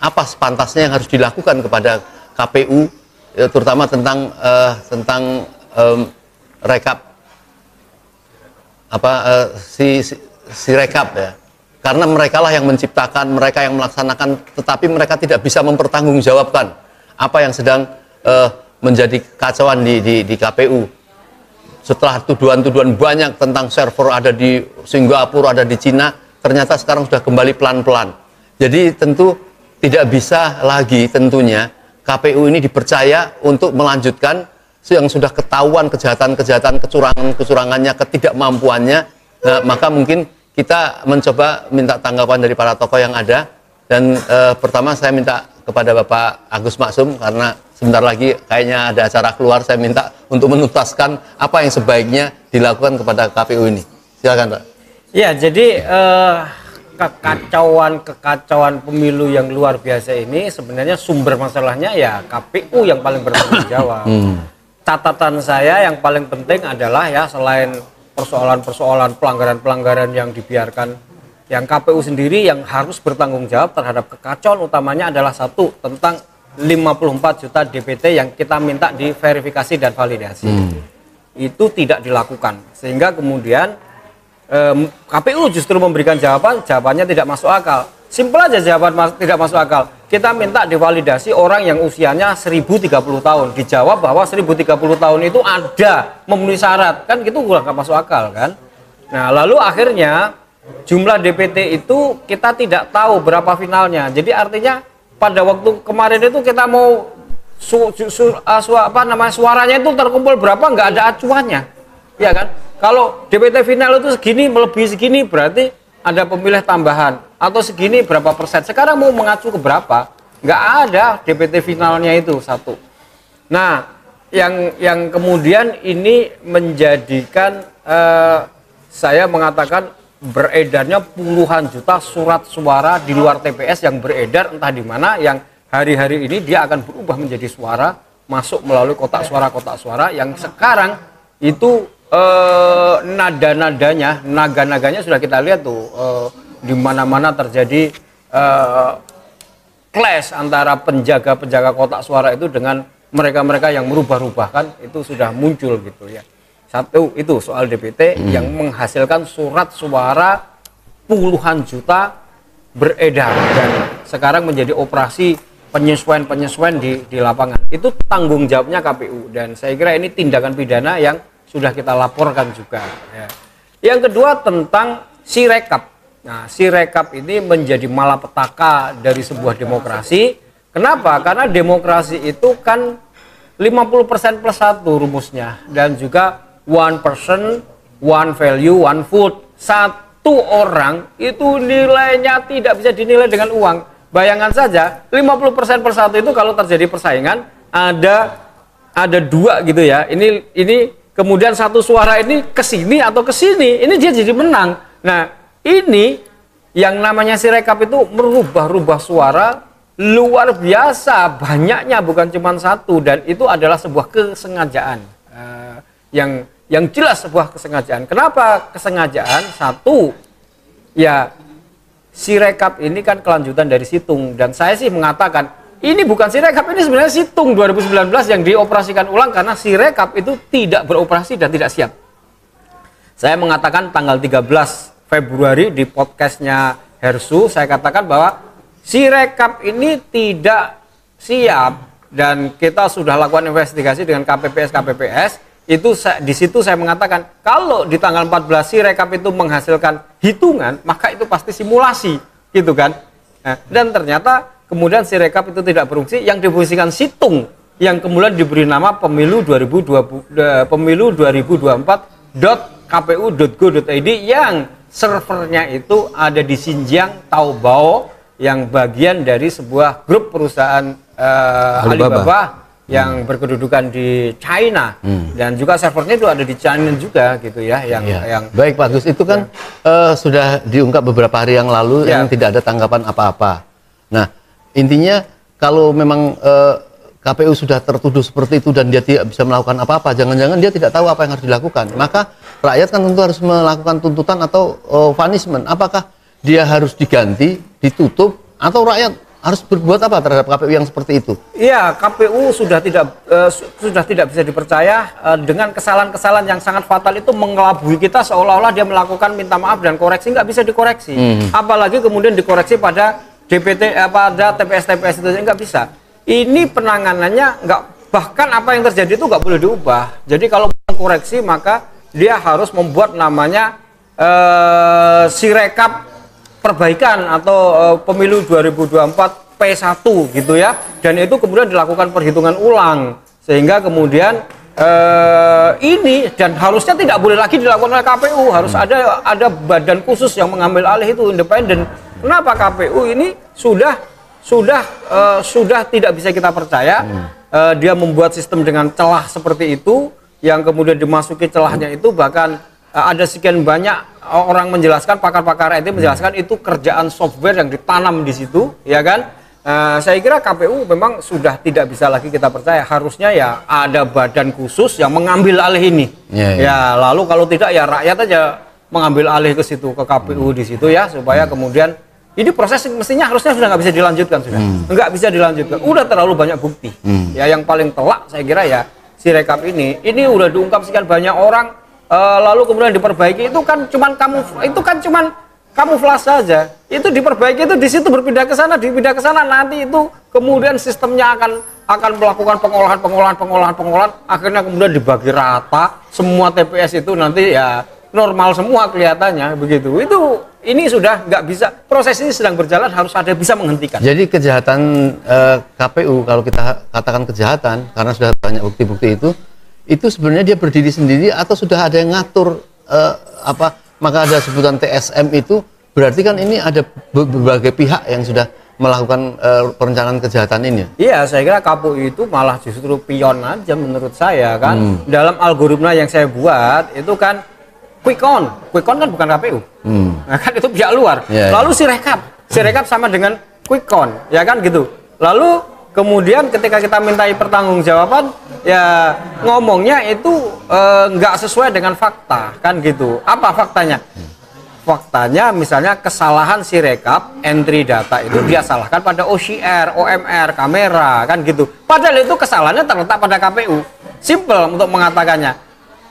apa sepantasnya yang harus dilakukan kepada KPU, terutama tentang rekap si rekap ya. Karena merekalah yang menciptakan, mereka yang melaksanakan, tetapi mereka tidak bisa mempertanggungjawabkan apa yang sedang menjadi kacauan di KPU. Setelah tuduhan-tuduhan banyak tentang server ada di Singapura, ada di Cina, ternyata sekarang sudah kembali pelan-pelan. Jadi tentu tidak bisa lagi tentunya KPU ini dipercaya untuk melanjutkan yang sudah ketahuan kejahatan-kejahatan, kecurangannya, ketidakmampuannya. Nah, maka mungkin kita mencoba minta tanggapan dari para tokoh yang ada. Dan pertama saya minta kepada Bapak Agus Maksum, karena sebentar lagi kayaknya ada acara keluar, saya minta untuk menuntaskan apa yang sebaiknya dilakukan kepada KPU ini. Silakan, Pak. Ya, jadi kekacauan pemilu yang luar biasa ini sebenarnya sumber masalahnya ya KPU yang paling bertanggung jawab. Catatan saya yang paling penting adalah ya, selain persoalan-persoalan pelanggaran-pelanggaran yang dibiarkan, yang KPU sendiri yang harus bertanggung jawab terhadap kekacauan utamanya adalah satu, tentang 54 juta DPT yang kita minta diverifikasi dan validasi. Itu tidak dilakukan, sehingga kemudian KPU justru memberikan jawabannya tidak masuk akal. Simpel aja jawaban tidak masuk akal. Kita minta divalidasi orang yang usianya 1030 tahun. Dijawab bahwa 1030 tahun itu ada memenuhi syarat. Kan gitu nggak masuk akal kan. Nah lalu akhirnya jumlah DPT itu kita tidak tahu berapa finalnya. Jadi artinya pada waktu kemarin itu kita mau suaranya itu terkumpul berapa, nggak ada acuannya. Ya kan? Kalau DPT final itu segini melebihi segini berarti ada pemilih tambahan, atau segini berapa persen. Sekarang mau mengacu ke berapa? Nggak ada DPT finalnya itu satu. Nah, yang kemudian ini menjadikan saya mengatakan beredarnya puluhan juta surat suara di luar TPS yang beredar entah di mana, yang hari-hari ini dia akan berubah menjadi suara masuk melalui kotak suara yang sekarang itu naga-naganya sudah kita lihat tuh, di mana-mana terjadi clash antara penjaga kotak suara itu dengan mereka-mereka yang merubah-rubahkan, itu sudah muncul gitu ya. Satu itu soal DPT yang menghasilkan surat suara puluhan juta beredar dan sekarang menjadi operasi penyesuaian di lapangan. Itu tanggung jawabnya KPU, dan saya kira ini tindakan pidana yang sudah kita laporkan juga ya. Yang kedua tentang Sirekap. Nah, Sirekap ini menjadi malapetaka dari sebuah demokrasi. Kenapa? Karena demokrasi itu kan 50% plus 1 rumusnya, dan juga one person, one value, one vote. Satu orang itu nilainya tidak bisa dinilai dengan uang. Bayangkan saja 50% per 1 itu kalau terjadi persaingan ada dua gitu ya. Ini kemudian satu suara ini ke sini atau ke sini, ini dia jadi menang. Nah, ini yang namanya Sirekap itu merubah-rubah suara luar biasa banyaknya, bukan cuma satu, dan itu adalah sebuah kesengajaan yang jelas sebuah kesengajaan. Kenapa kesengajaan? Satu, ya Sirekap ini kan kelanjutan dari Situng, dan saya sih mengatakan ini bukan Sirekap, ini sebenarnya Situng 2019 yang dioperasikan ulang karena Sirekap itu tidak beroperasi dan tidak siap. Saya mengatakan tanggal 13 Februari di podcastnya Hersu, saya katakan bahwa Sirekap ini tidak siap, dan kita sudah lakukan investigasi dengan KPPS. Di situ saya mengatakan kalau di tanggal 14 Sirekap itu menghasilkan hitungan, maka itu pasti simulasi, gitu kan. Nah, dan ternyata kemudian Sirekap itu tidak berfungsi, yang difungsikan Situng yang kemudian diberi nama pemilu 2024.kpu.go.id yang servernya itu ada di Xinjiang, Taobao, yang bagian dari sebuah grup perusahaan Alibaba yang berkedudukan di China, dan juga servernya itu ada di China juga gitu ya. Yang baik Pak Gus, itu kan sudah diungkap beberapa hari yang lalu yang tidak ada tanggapan apa-apa. Nah, intinya kalau memang KPU sudah tertuduh seperti itu dan dia tidak bisa melakukan apa-apa, jangan-jangan dia tidak tahu apa yang harus dilakukan. Maka rakyat kan tentu harus melakukan tuntutan atau punishment. Apakah dia harus diganti, ditutup, atau rakyat harus berbuat apa terhadap KPU yang seperti itu? Iya, KPU sudah tidak bisa dipercaya dengan kesalahan-kesalahan yang sangat fatal itu mengelabui kita seolah-olah dia melakukan minta maaf dan koreksi, nggak bisa dikoreksi. Apalagi kemudian dikoreksi pada DPT, pada TPS itu nggak bisa. Ini penanganannya nggak, bahkan apa yang terjadi itu nggak boleh diubah. Jadi kalau koreksi maka dia harus membuat namanya sirekap perbaikan atau pemilu 2024 P1 gitu ya, dan itu kemudian dilakukan perhitungan ulang sehingga kemudian ini, dan harusnya tidak boleh lagi dilakukan oleh KPU, harus ada badan khusus yang mengambil alih itu, independen. Kenapa KPU ini sudah tidak bisa kita percaya. Dia membuat sistem dengan celah seperti itu, yang kemudian dimasuki celahnya itu bahkan ada sekian banyak orang menjelaskan, pakar-pakar IT menjelaskan itu kerjaan software yang ditanam di situ, ya kan? Saya kira KPU memang sudah tidak bisa lagi kita percaya. Harusnya ya ada badan khusus yang mengambil alih ini. Ya, lalu kalau tidak ya rakyat aja mengambil alih ke situ, ke KPU di situ ya, supaya kemudian ini proses mestinya harusnya sudah nggak bisa dilanjutkan, sudah nggak bisa dilanjutkan. Udah terlalu banyak bukti. Ya, yang paling telak saya kira ya Sirekap ini udah diungkap sekian banyak orang. Lalu kemudian diperbaiki itu kan cuman kamuflase saja. Itu diperbaiki itu di situ berpindah ke sana, dipindah ke sana, nanti itu kemudian sistemnya akan melakukan pengolahan, akhirnya kemudian dibagi rata semua TPS itu nanti ya normal semua kelihatannya begitu. Ini sudah nggak bisa, proses ini sedang berjalan, harus ada bisa menghentikan. Jadi kejahatan KPU, kalau kita katakan kejahatan karena sudah banyak bukti-bukti itu sebenarnya dia berdiri sendiri atau sudah ada yang ngatur maka ada sebutan TSM itu, berarti kan ini ada berbagai pihak yang sudah melakukan perencanaan kejahatan ini. Iya, saya kira KPU itu malah justru pion aja menurut saya kan. Dalam algoritma yang saya buat itu kan quick on kan bukan KPU. Nah, kan itu pihak luar. Lalu Sirekap sama dengan quick on, ya kan gitu. Lalu kemudian ketika kita mintai pertanggungjawaban, ya ngomongnya itu nggak sesuai dengan fakta, kan gitu. Apa faktanya? Faktanya misalnya kesalahan Sirekap, entry data itu dia salahkan pada OCR, OMR, kamera, kan gitu. Padahal itu kesalahannya terletak pada KPU. Simple untuk mengatakannya.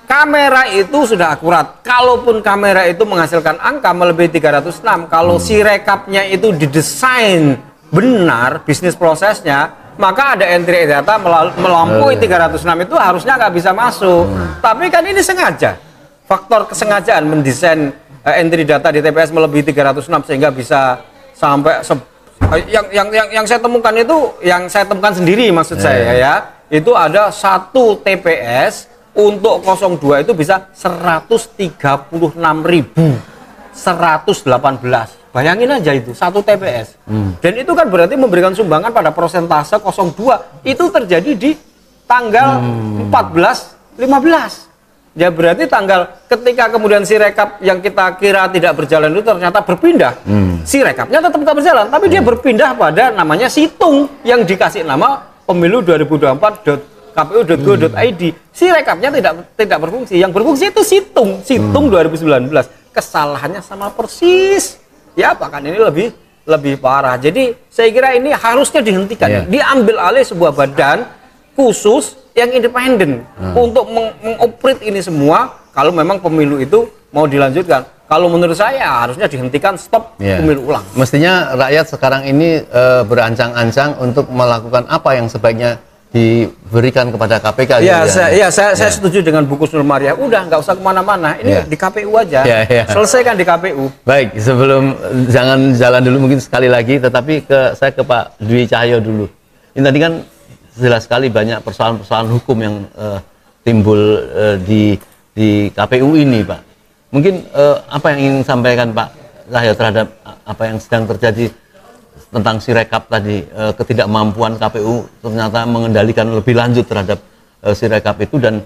Kamera itu sudah akurat. Kalaupun kamera itu menghasilkan angka melebihi 306, kalau Sirekapnya itu didesain benar bisnis prosesnya, maka ada entry data melampaui 306 itu harusnya nggak bisa masuk. Tapi kan ini sengaja, faktor kesengajaan mendesain entry data di TPS melebihi 306 sehingga bisa sampai yang saya temukan itu, yang saya temukan sendiri maksud saya ya, itu ada satu TPS untuk 02 itu bisa 136.118. Bayangin aja itu, satu TPS. Dan itu kan berarti memberikan sumbangan pada persentase 02. Itu terjadi di tanggal 14, 15. Ya berarti ketika kemudian Sirekap yang kita kira tidak berjalan itu ternyata berpindah. Sirekapnya tetap tidak berjalan, tapi dia berpindah pada namanya situng yang dikasih nama pemilu 2024.kpu.go.id. Sirekapnya tidak berfungsi. Yang berfungsi itu situng 2019. Kesalahannya sama persis. Ya bahkan ini lebih parah. Jadi saya kira ini harusnya dihentikan. Diambil alih sebuah badan khusus yang independen untuk mengoperate ini semua. Kalau memang pemilu itu mau dilanjutkan, kalau menurut saya harusnya dihentikan, stop pemilu ulang. Mestinya rakyat sekarang ini berancang-ancang untuk melakukan apa yang sebaiknya diberikan kepada KPK. Saya setuju dengan Bu Kusnul Maria. Udah nggak usah kemana-mana. Ini di KPU aja. Selesaikan di KPU. Baik, sebelum jangan jalan dulu mungkin sekali lagi, tetapi saya ke Pak Dwi Cahyo dulu. Ini tadi kan jelas sekali banyak persoalan-persoalan hukum yang timbul di KPU ini, Pak. Mungkin apa yang ingin sampaikan Pak Cahyo terhadap apa yang sedang terjadi tentang Sirekap tadi, ketidakmampuan KPU ternyata mengendalikan lebih lanjut terhadap Sirekap itu, dan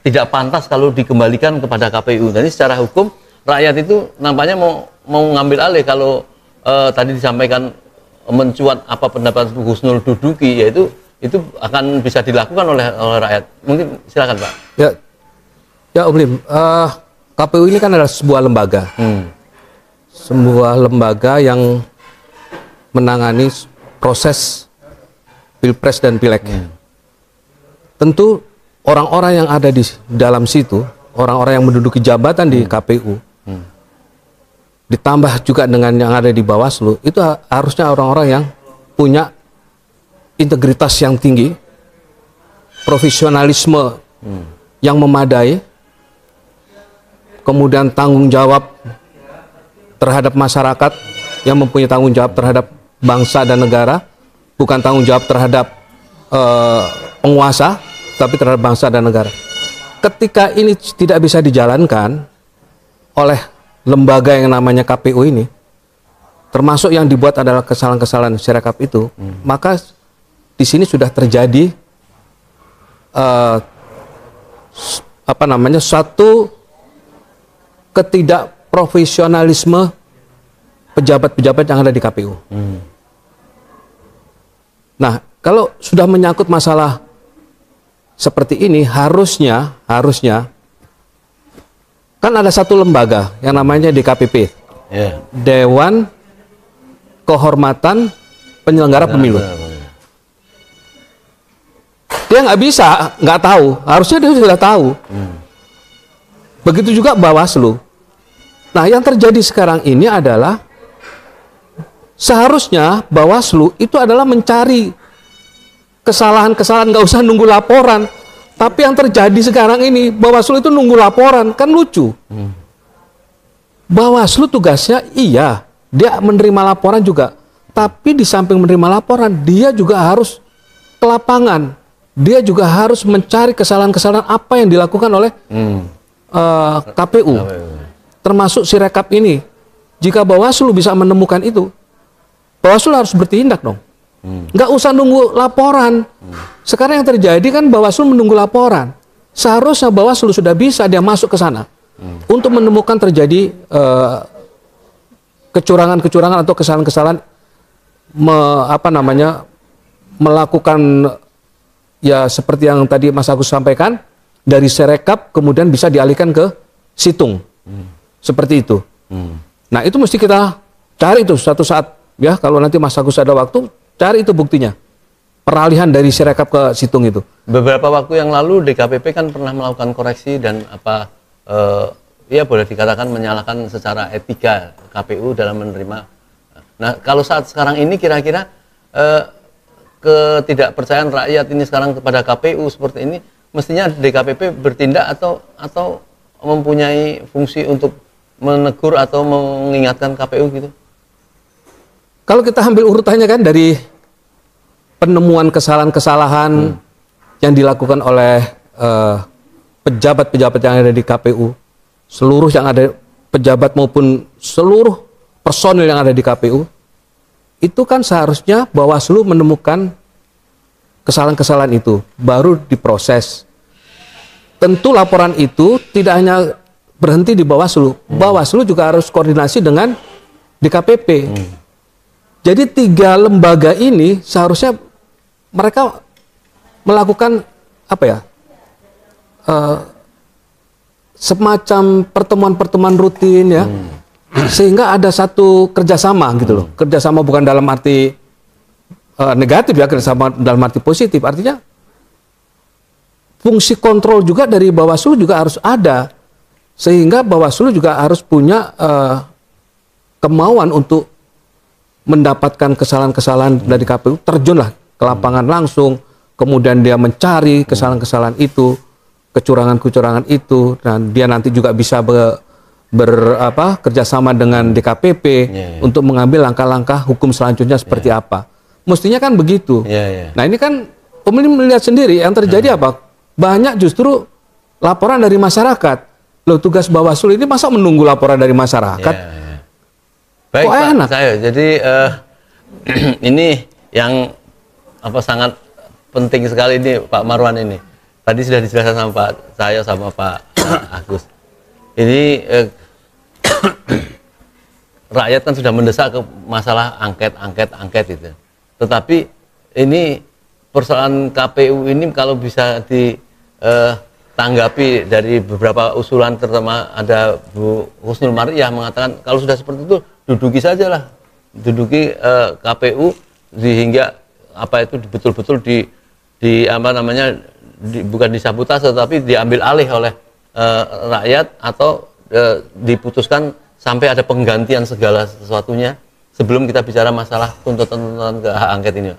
tidak pantas kalau dikembalikan kepada KPU. Jadi secara hukum rakyat itu nampaknya mau ngambil alih kalau tadi disampaikan mencuat apa pendapat Bu Husnul Duduki, yaitu itu akan bisa dilakukan oleh rakyat. Mungkin silakan Pak. Ya Om Lim, KPU ini kan adalah sebuah lembaga, sebuah lembaga yang menangani proses Pilpres dan Pileg. Tentu orang-orang yang ada di dalam situ, orang-orang yang menduduki jabatan di KPU, ditambah juga dengan yang ada di Bawaslu, itu harusnya orang-orang yang punya integritas yang tinggi, profesionalisme yang memadai, kemudian tanggung jawab terhadap masyarakat, yang mempunyai tanggung jawab terhadap bangsa dan negara, bukan tanggung jawab terhadap penguasa, tapi terhadap bangsa dan negara. Ketika ini tidak bisa dijalankan oleh lembaga yang namanya KPU ini, termasuk yang dibuat adalah kesalahan-kesalahan Sirekap itu, maka di sini sudah terjadi suatu ketidakprofesionalisme pejabat-pejabat yang ada di KPU. Nah, kalau sudah menyangkut masalah seperti ini, harusnya kan ada satu lembaga yang namanya DKPP, Dewan Kehormatan Penyelenggara Pemilu. Dia nggak bisa nggak tahu, harusnya dia sudah tahu. Begitu juga Bawaslu. Nah, yang terjadi sekarang ini adalah seharusnya Bawaslu itu adalah mencari kesalahan-kesalahan, nggak usah nunggu laporan. Tapi yang terjadi sekarang ini, Bawaslu itu nunggu laporan, kan lucu. Bawaslu tugasnya iya, dia menerima laporan juga. Tapi di samping menerima laporan, dia juga harus ke lapangan. Dia juga harus mencari kesalahan-kesalahan apa yang dilakukan oleh KPU. Termasuk Sirekap ini. Jika Bawaslu bisa menemukan itu, Bawaslu harus bertindak dong. Nggak usah nunggu laporan. Sekarang yang terjadi kan Bawaslu menunggu laporan. Seharusnya Bawaslu sudah bisa dia masuk ke sana untuk menemukan terjadi kecurangan-kecurangan atau kesalahan-kesalahan melakukan ya seperti yang tadi Mas Agus sampaikan, dari Sirekap kemudian bisa dialihkan ke Situng. Seperti itu. Nah, itu mesti kita cari itu suatu saat ya, kalau nanti Mas Agus ada waktu, cari itu buktinya. Peralihan dari Sirekap ke Situng itu. Beberapa waktu yang lalu DKPP kan pernah melakukan koreksi dan ya boleh dikatakan menyalahkan secara etika KPU dalam menerima. Nah, kalau saat sekarang ini kira-kira ketidakpercayaan rakyat ini sekarang kepada KPU seperti ini, mestinya DKPP bertindak atau mempunyai fungsi untuk menegur atau mengingatkan KPU gitu? Kalau kita ambil urutannya kan dari penemuan kesalahan-kesalahan yang dilakukan oleh pejabat-pejabat yang ada di KPU, seluruh yang ada pejabat maupun seluruh personil yang ada di KPU, itu kan seharusnya Bawaslu menemukan kesalahan-kesalahan itu, baru diproses. Tentu laporan itu tidak hanya berhenti di Bawaslu, Bawaslu juga harus koordinasi dengan DKPP. Jadi 3 lembaga ini seharusnya mereka melakukan semacam pertemuan-pertemuan rutin ya, sehingga ada satu kerjasama gitu loh. Kerjasama bukan dalam arti negatif ya, kerjasama dalam arti positif. Artinya fungsi kontrol juga dari Bawaslu juga harus ada, sehingga Bawaslu juga harus punya kemauan untuk mendapatkan kesalahan-kesalahan dari KPU, terjunlah ke lapangan langsung, kemudian dia mencari kesalahan-kesalahan itu, kecurangan-kecurangan itu, dan dia nanti juga bisa kerjasama dengan DKPP untuk mengambil langkah-langkah hukum selanjutnya seperti apa. Mestinya kan begitu. Nah, ini kan pemilih melihat sendiri yang terjadi apa? Banyak justru laporan dari masyarakat. Loh, tugas Bawaslu ini masa menunggu laporan dari masyarakat? Baik, kok Pak, enak? jadi ini yang sangat penting sekali ini Pak Marwan ini. Tadi sudah dijelaskan sama Pak saya sama Pak Agus. Ini rakyat kan sudah mendesak ke masalah angket itu. Tetapi ini persoalan KPU ini kalau bisa ditanggapi dari beberapa usulan, terutama ada Bu Husnul Mariah mengatakan kalau sudah seperti itu duduki saja lah duduki KPU sehingga apa itu betul-betul di apa namanya bukan disabotase tapi diambil alih oleh rakyat atau diputuskan sampai ada penggantian segala sesuatunya sebelum kita bicara masalah tuntutan ke hak angket ini.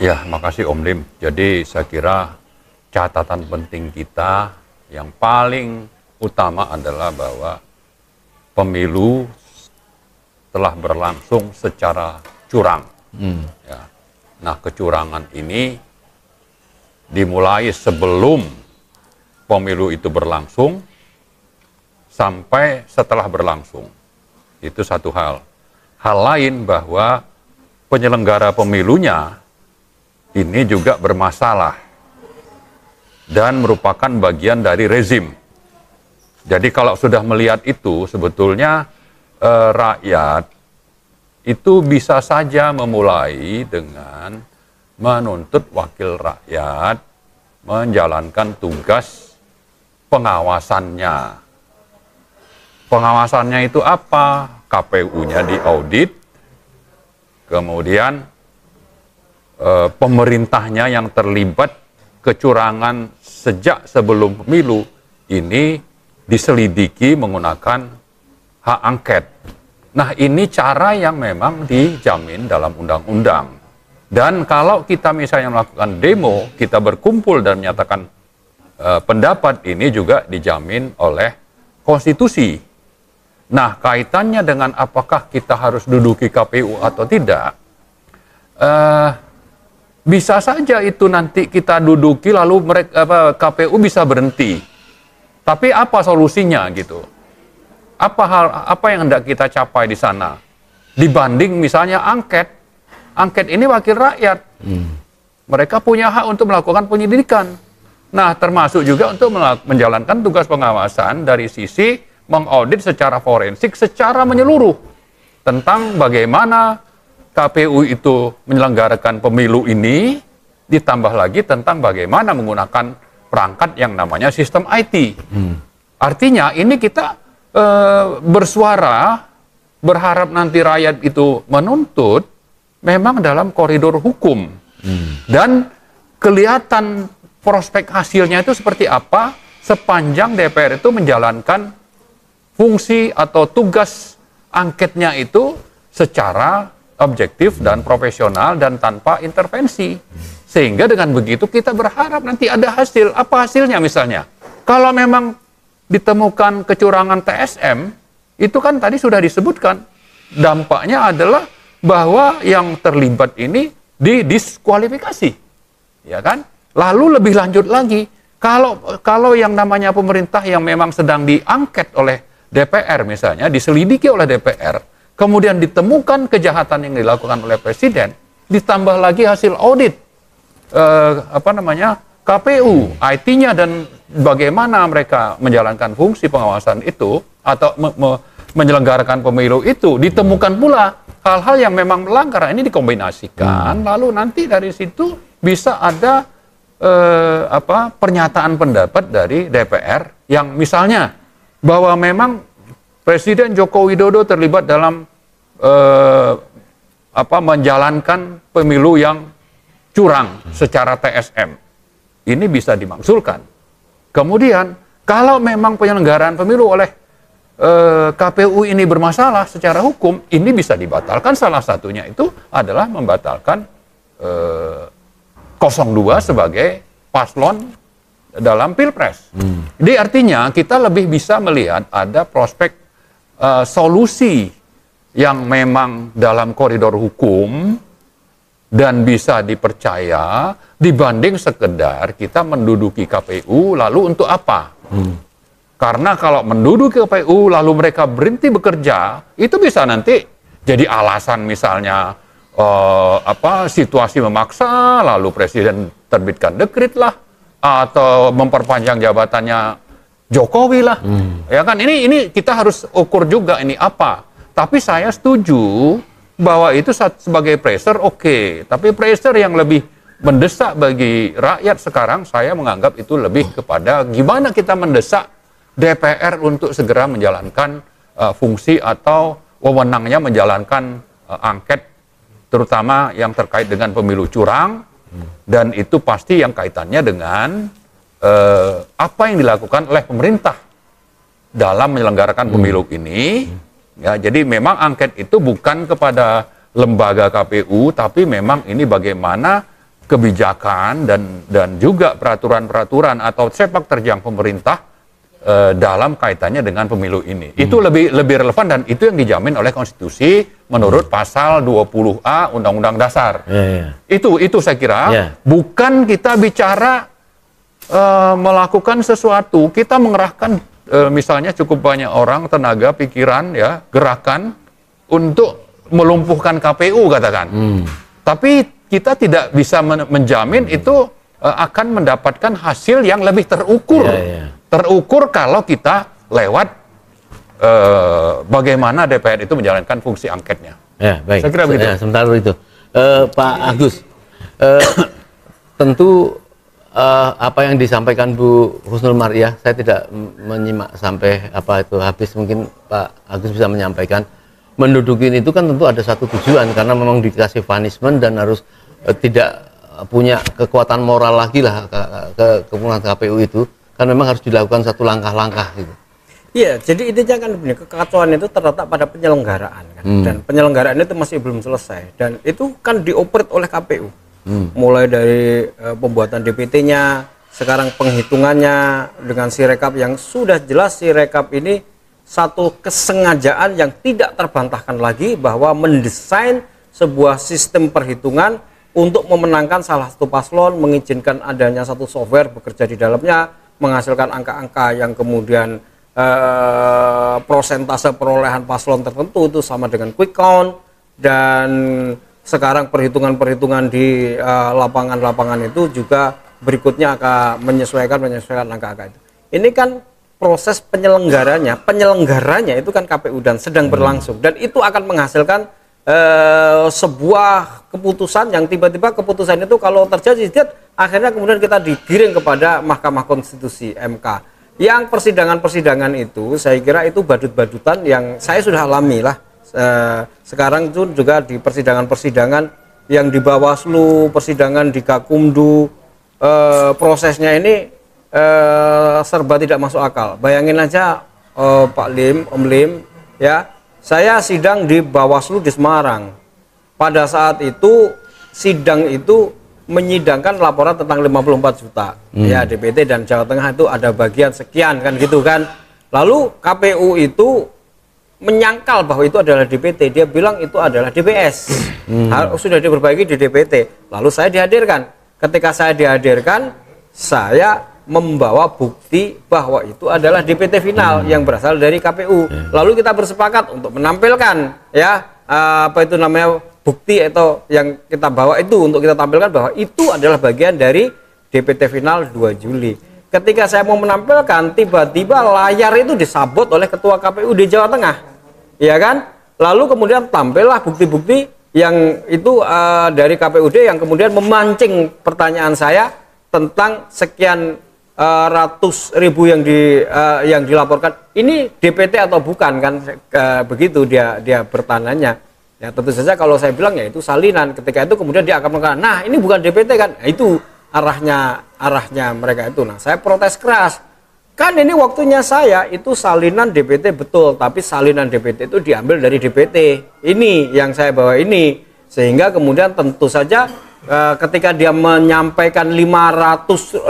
Ya, makasih Om Lim. Jadi saya kira catatan penting kita yang paling utama adalah bahwa pemilu telah berlangsung secara curang. Ya. Nah, kecurangan ini dimulai sebelum pemilu itu berlangsung sampai setelah berlangsung. Itu satu hal. Hal lain bahwa penyelenggara pemilunya ini juga bermasalah dan merupakan bagian dari rezim. Jadi kalau sudah melihat itu, sebetulnya rakyat itu bisa saja memulai dengan menuntut wakil rakyat menjalankan tugas pengawasannya. Pengawasannya itu apa? KPU-nya diaudit, kemudian pemerintahnya yang terlibat kecurangan sejak sebelum pemilu ini diselidiki menggunakan hak angket. Nah, ini cara yang memang dijamin dalam undang-undang. Dan kalau kita misalnya melakukan demo, kita berkumpul dan menyatakan pendapat, ini juga dijamin oleh konstitusi. Nah, kaitannya dengan apakah kita harus duduki KPU atau tidak, bisa saja itu nanti kita duduki lalu KPU bisa berhenti. Tapi apa solusinya gitu? Apa yang hendak kita capai di sana? Dibanding misalnya angket. Angket ini wakil rakyat. Mereka punya hak untuk melakukan penyelidikan. Nah, termasuk juga untuk menjalankan tugas pengawasan dari sisi mengaudit secara forensik, secara menyeluruh tentang bagaimana KPU itu menyelenggarakan pemilu ini, ditambah lagi tentang bagaimana menggunakan perangkat yang namanya sistem IT. Artinya ini kita bersuara, berharap nanti rakyat itu menuntut memang dalam koridor hukum. Dan kelihatan prospek hasilnya itu seperti apa sepanjang DPR itu menjalankan fungsi atau tugas angketnya itu secara objektif dan profesional dan tanpa intervensi. Sehingga dengan begitu kita berharap nanti ada hasil. Apa hasilnya misalnya? Kalau memang ditemukan kecurangan TSM, itu kan tadi sudah disebutkan. Dampaknya adalah bahwa yang terlibat ini didiskualifikasi. Ya kan? Lalu lebih lanjut lagi, kalau yang namanya pemerintah yang memang sedang diangket oleh DPR misalnya, diselidiki oleh DPR, kemudian ditemukan kejahatan yang dilakukan oleh Presiden, ditambah lagi hasil audit KPU, IT-nya dan bagaimana mereka menjalankan fungsi pengawasan itu atau menyelenggarakan pemilu itu, ditemukan pula hal-hal yang memang melanggar. Ini dikombinasikan, lalu nanti dari situ bisa ada pernyataan pendapat dari DPR yang misalnya bahwa memang Presiden Joko Widodo terlibat dalam menjalankan pemilu yang curang secara TSM. Ini bisa dimaksulkan. Kemudian kalau memang penyelenggaraan pemilu oleh KPU ini bermasalah secara hukum, ini bisa dibatalkan. Salah satunya itu adalah membatalkan 02 sebagai paslon dalam Pilpres. Jadi artinya kita lebih bisa melihat ada prospek solusi yang memang dalam koridor hukum dan bisa dipercaya dibanding sekedar kita menduduki KPU lalu untuk apa? Karena kalau menduduki KPU lalu mereka berhenti bekerja, itu bisa nanti jadi alasan misalnya situasi memaksa lalu Presiden terbitkan dekret lah, atau memperpanjang jabatannya Jokowi lah. Ya kan, ini kita harus ukur juga ini apa. Tapi saya setuju bahwa itu sebagai pressure oke. Tapi pressure yang lebih mendesak bagi rakyat sekarang, saya menganggap itu lebih kepada gimana kita mendesak DPR untuk segera menjalankan fungsi atau wewenangnya menjalankan angket, terutama yang terkait dengan pemilu curang, dan itu pasti yang kaitannya dengan apa yang dilakukan oleh pemerintah dalam menyelenggarakan pemilu ini. Ya, jadi memang angket itu bukan kepada lembaga KPU, tapi memang ini bagaimana kebijakan dan juga peraturan-peraturan atau sepak terjang pemerintah dalam kaitannya dengan pemilu ini. Itu lebih relevan, dan itu yang dijamin oleh konstitusi menurut pasal 20A Undang-Undang Dasar. Itu saya kira bukan kita bicara melakukan sesuatu, kita mengerahkan misalnya cukup banyak orang, tenaga, pikiran, ya, gerakan untuk melumpuhkan KPU katakan. Tapi kita tidak bisa menjamin itu akan mendapatkan hasil yang lebih terukur. Terukur kalau kita lewat bagaimana DPR itu menjalankan fungsi angketnya. Ya, baik. Saya kira begitu. Ya, sementara itu, Pak Agus, tentu apa yang disampaikan Bu Husnul Maryah, saya tidak menyimak sampai apa itu habis. Mungkin Pak Agus bisa menyampaikan. Mendudukin itu kan tentu ada satu tujuan, karena memang dikasih punishment dan harus tidak punya kekuatan moral lagi lah kepengurusan KPU itu. Kan memang harus dilakukan satu langkah-langkah gitu. Iya, jadi intinya kan begini, kekacauan itu terletak pada penyelenggaraan kan. Dan penyelenggaraan itu masih belum selesai, dan itu kan dioperate oleh KPU. Mulai dari pembuatan DPT-nya, sekarang penghitungannya dengan Sirekap yang sudah jelas Sirekap ini satu kesengajaan yang tidak terbantahkan lagi bahwa mendesain sebuah sistem perhitungan untuk memenangkan salah satu paslon, mengizinkan adanya satu software bekerja di dalamnya, menghasilkan angka-angka yang kemudian prosentase perolehan paslon tertentu itu sama dengan quick count, dan sekarang perhitungan-perhitungan di lapangan-lapangan itu juga berikutnya akan menyesuaikan angka-angka itu. Ini kan proses penyelenggaranya itu kan KPU dan sedang berlangsung, dan itu akan menghasilkan sebuah keputusan yang tiba-tiba keputusan itu kalau terjadi akhirnya kemudian kita digiring kepada Mahkamah Konstitusi MK. Yang persidangan-persidangan itu saya kira itu badut-badutan yang saya sudah alami lah. Sekarang itu juga di persidangan-persidangan yang di Bawaslu, persidangan di Gakumdu, prosesnya ini serba tidak masuk akal. Bayangin aja Pak Lim, Om Lim, ya, saya sidang di Bawaslu di Semarang. Pada saat itu sidang itu menyidangkan laporan tentang 54 juta ya DPT, dan Jawa Tengah itu ada bagian sekian kan gitu kan. Lalu KPU itu menyangkal bahwa itu adalah DPT, dia bilang itu adalah DPS. Sudah diperbaiki di DPT. Lalu saya dihadirkan. Ketika saya dihadirkan, saya membawa bukti bahwa itu adalah DPT final yang berasal dari KPU. Lalu kita bersepakat untuk menampilkan ya apa itu namanya bukti atau yang kita bawa itu untuk kita tampilkan bahwa itu adalah bagian dari DPT final 2 Juli. Ketika saya mau menampilkan, tiba-tiba layar itu disabot oleh Ketua KPU di Jawa Tengah, ya kan? Lalu kemudian tampillah bukti-bukti yang itu dari KPUD yang kemudian memancing pertanyaan saya tentang sekian ratus ribu yang dilaporkan. Ini DPT atau bukan kan? Begitu dia bertanyanya. Ya tentu saja kalau saya bilang ya itu salinan. Ketika itu kemudian dia akan mengatakan, nah ini bukan DPT kan? Nah, itu arahnya mereka itu. Nah saya protes keras. Kan ini waktunya saya itu salinan DPT betul, tapi salinan DPT itu diambil dari DPT. Ini yang saya bawa ini. Sehingga kemudian tentu saja ketika dia menyampaikan 500.000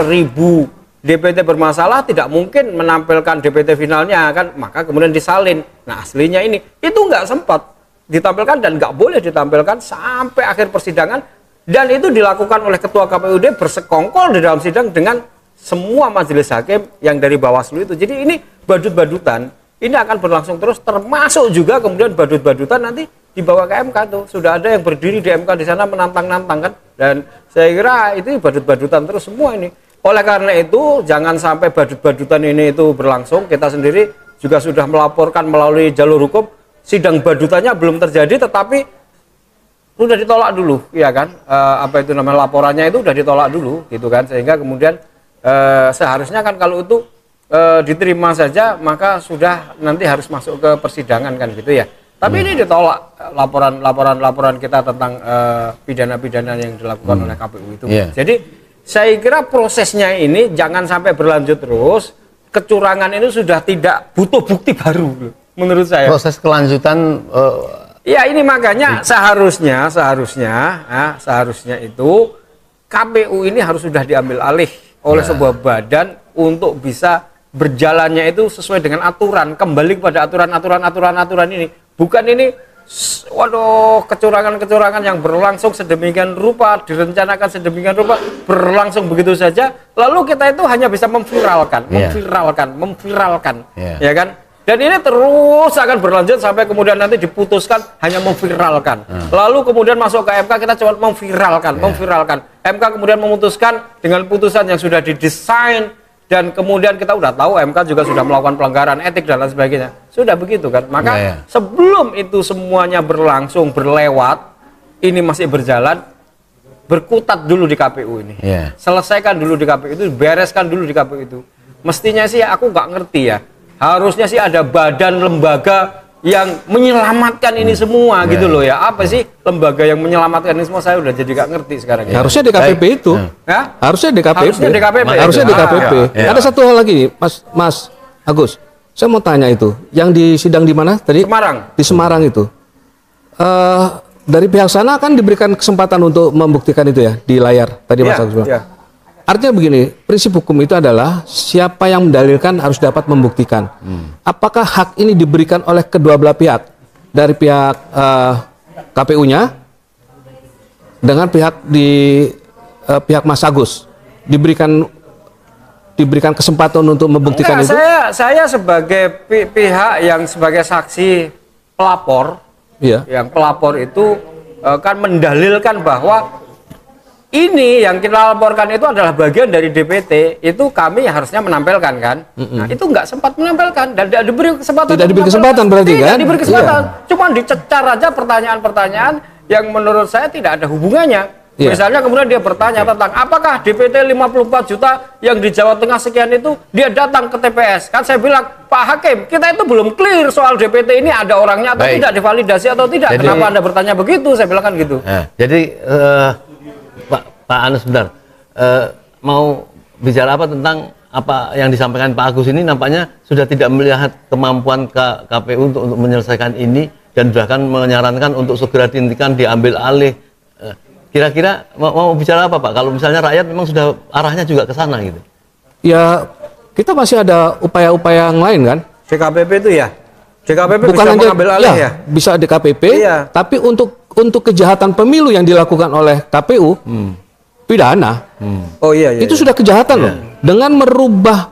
DPT bermasalah, tidak mungkin menampilkan DPT finalnya kan, maka kemudian disalin. Nah aslinya ini itu nggak sempat ditampilkan dan nggak boleh ditampilkan sampai akhir persidangan, dan itu dilakukan oleh Ketua KPUD bersekongkol di dalam sidang dengan semua majelis hakim yang dari Bawaslu itu. Jadi ini badut-badutan, ini akan berlangsung terus, termasuk juga kemudian badut-badutan nanti dibawa ke MK tuh. Sudah ada yang berdiri di MK di sana menantang-nantang kan, dan saya kira itu badut-badutan terus semua ini. Oleh karena itu jangan sampai badut-badutan ini itu berlangsung. Kita sendiri juga sudah melaporkan melalui jalur hukum. Sidang badutannya belum terjadi, tetapi sudah ditolak dulu, ya kan? Apa itu namanya, laporannya itu sudah ditolak dulu, gitu kan? Sehingga kemudian seharusnya kan kalau itu diterima saja, maka sudah nanti harus masuk ke persidangan kan, gitu ya. Tapi ini ditolak laporan kita tentang pidana-pidana yang dilakukan oleh KPU itu. Jadi saya kira prosesnya ini jangan sampai berlanjut terus. Kecurangan ini sudah tidak butuh bukti baru menurut saya. Proses kelanjutan ya ini makanya seharusnya itu KPU ini harus sudah diambil alih oleh sebuah badan untuk bisa berjalannya itu sesuai dengan aturan, kembali kepada aturan ini. Bukan ini waduh kecurangan yang berlangsung sedemikian rupa, direncanakan sedemikian rupa, berlangsung begitu saja, lalu kita itu hanya bisa memviralkan, ya kan? Dan ini terus akan berlanjut sampai kemudian nanti diputuskan hanya memviralkan. Lalu kemudian masuk ke MK kita cuma memviralkan. MK kemudian memutuskan dengan putusan yang sudah didesain, dan kemudian kita udah tahu MK juga sudah melakukan pelanggaran etik dan lain sebagainya. Sudah begitu kan? Maka sebelum itu semuanya berlangsung, berlewat, ini masih berjalan, berkutat dulu di KPU ini. Selesaikan dulu di KPU itu, bereskan dulu di KPU itu. Mestinya sih aku nggak ngerti ya. Harusnya sih ada badan lembaga yang menyelamatkan ini semua gitu loh ya. Apa sih lembaga yang menyelamatkan ini semua? Saya udah jadi gak ngerti sekarang. Harusnya DKPP itu. Harusnya DKPP. Harusnya DKPP. Ada satu hal lagi nih, Mas Agus. Saya mau tanya itu, yang di sidang di mana tadi? Semarang. Di Semarang itu. Dari pihak sana kan diberikan kesempatan untuk membuktikan itu ya di layar tadi Mas Agus. Artinya begini, prinsip hukum itu adalah siapa yang mendalilkan harus dapat membuktikan. Apakah hak ini diberikan oleh kedua belah pihak, dari pihak KPU-nya dengan pihak pihak Mas Agus diberikan kesempatan untuk membuktikan itu? Saya sebagai pihak yang sebagai saksi pelapor, yang pelapor itu kan mendalilkan bahwa ini yang kita laporkan itu adalah bagian dari DPT, itu kami harusnya menampilkan kan. Nah, itu nggak sempat menampilkan dan tidak diberi kesempatan. Tidak diberi kesempatan berarti kan? Tidak diberi kesempatan. Cuma dicecar aja pertanyaan-pertanyaan yang menurut saya tidak ada hubungannya. Misalnya kemudian dia bertanya tentang apakah DPT 54 juta yang di Jawa Tengah sekian itu dia datang ke TPS. Kan saya bilang, Pak Hakim, kita itu belum clear soal DPT ini ada orangnya atau tidak, divalidasi atau tidak. Jadi, kenapa Anda bertanya begitu? Saya bilang kan gitu. Jadi Pak Anas sebentar, mau bicara apa tentang apa yang disampaikan Pak Agus ini? Nampaknya sudah tidak melihat kemampuan KPU untuk menyelesaikan ini dan bahkan menyarankan untuk segera dihentikan, diambil alih. Kira-kira mau bicara apa Pak? Kalau misalnya rakyat memang sudah arahnya juga ke sana gitu. Ya, kita masih ada upaya-upaya yang lain kan? DKPP itu ya? DKPP bukan bisa hanya mengambil alih ya? Bisa DKPP, tapi untuk kejahatan pemilu yang dilakukan oleh KPU, pidana. Itu sudah kejahatan loh. Dengan merubah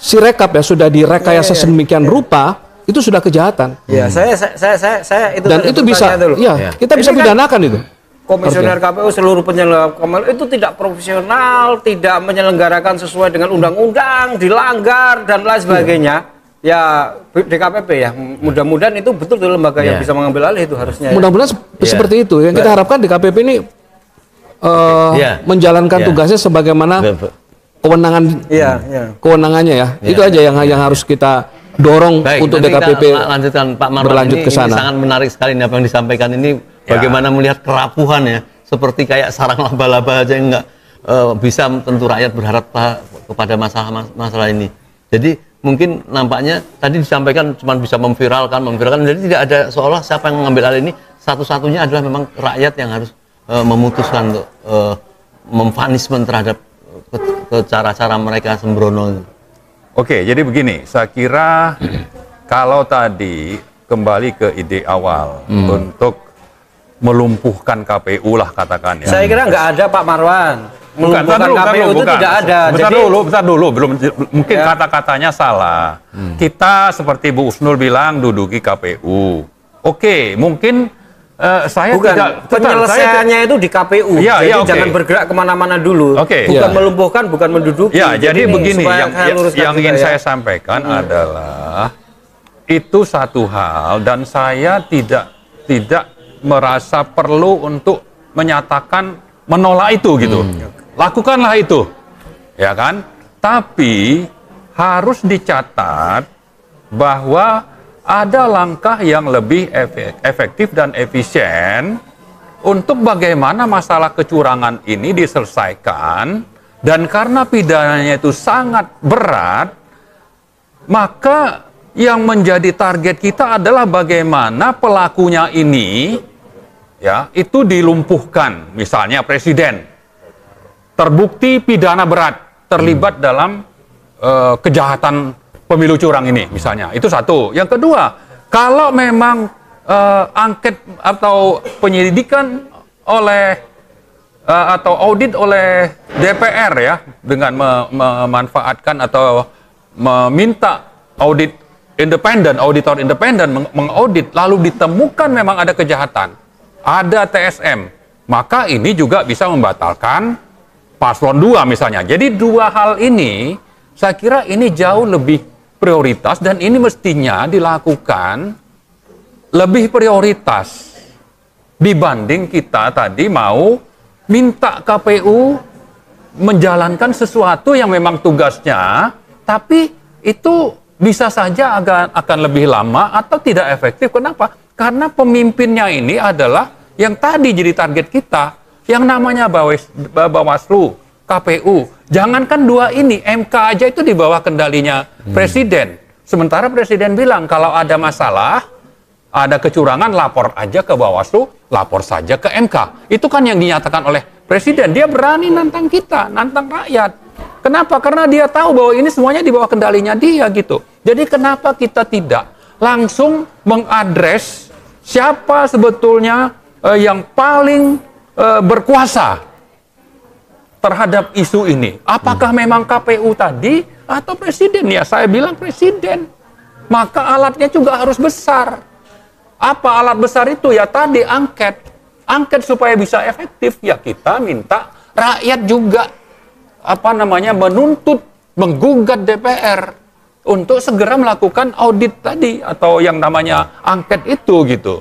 sirekap ya, sudah direkayasa sedemikian rupa, itu sudah kejahatan. Saya itu. Dan itu bisa, kita bisa pidanakan itu. Komisioner KPU, seluruh penyelenggara pemilu itu tidak profesional, tidak menyelenggarakan sesuai dengan undang-undang, dilanggar dan lain sebagainya. Ya DKPP ya, mudah-mudahan itu betul lembaga yang bisa mengambil alih itu harusnya. Mudah-mudahan seperti itu. Yang kita harapkan DKPP ini menjalankan tugasnya sebagaimana kewenangannya ya. Itu aja yang harus kita dorong. Baik, untuk DKPP lanjutkan Pak Marwan ini sangat menarik sekali apa yang disampaikan ini. Bagaimana melihat kerapuhan ya, seperti kayak sarang laba-laba aja yang nggak bisa tentu rakyat berharap kepada masalah ini. Jadi mungkin nampaknya tadi disampaikan cuma bisa memviralkan, jadi tidak ada seolah siapa yang mengambil alih ini, satu-satunya adalah memang rakyat yang harus memutuskan untuk memvanismen terhadap cara-cara mereka sembrono. Oke, jadi begini, saya kira kalau tadi kembali ke ide awal untuk melumpuhkan KPU lah katakan ya. Saya kira nggak ada Pak Marwan. Melumpuhkan KPU itu tidak ada. Bentar dulu, belum mungkin kata-katanya salah. Kita seperti Bu Usnul bilang duduki KPU. Oke, mungkin saya tidak. Penyelesaiannya itu di KPU. Jadi jangan bergerak kemana-mana dulu. Bukan melumpuhkan, bukan menduduki. Ya, jadi begini yang ingin saya sampaikan adalah itu satu hal dan saya tidak merasa perlu untuk menyatakan menolak itu gitu. Lakukanlah itu. Ya kan? Tapi harus dicatat bahwa ada langkah yang lebih efektif dan efisien untuk bagaimana masalah kecurangan ini diselesaikan. Dan karena pidananya itu sangat berat, maka yang menjadi target kita adalah bagaimana pelakunya ini ya itu dilumpuhkan. Misalnya presiden terbukti pidana berat terlibat dalam kejahatan pemilu curang ini misalnya. Itu satu. Yang kedua, kalau memang angket atau penyelidikan oleh atau audit oleh DPR ya dengan memanfaatkan atau meminta audit independen, auditor independen mengaudit, lalu ditemukan memang ada kejahatan, ada TSM, maka ini juga bisa membatalkan paslon 2 misalnya. Jadi dua hal ini saya kira ini jauh lebih prioritas dan ini mestinya dilakukan lebih prioritas dibanding kita tadi mau minta KPU menjalankan sesuatu yang memang tugasnya, tapi itu bisa saja akan lebih lama atau tidak efektif. Kenapa? Karena pemimpinnya ini adalah yang tadi jadi target kita, yang namanya Bawaslu, KPU. Jangankan dua ini, MK aja itu di bawah kendalinya Presiden. Sementara Presiden bilang kalau ada masalah, ada kecurangan, lapor aja ke Bawaslu, lapor saja ke MK. Itu kan yang dinyatakan oleh Presiden. Dia berani nantang kita, nantang rakyat. Kenapa? Karena dia tahu bahwa ini semuanya di bawah kendalinya dia gitu. Jadi kenapa kita tidak langsung mengadres siapa sebetulnya yang paling berkuasa terhadap isu ini? Apakah memang KPU tadi atau Presiden? Ya saya bilang Presiden. Maka alatnya juga harus besar. Apa alat besar itu? Ya tadi angket. Angket supaya bisa efektif, ya kita minta rakyat juga menuntut, menggugat DPR untuk segera melakukan audit tadi atau yang namanya angket itu gitu.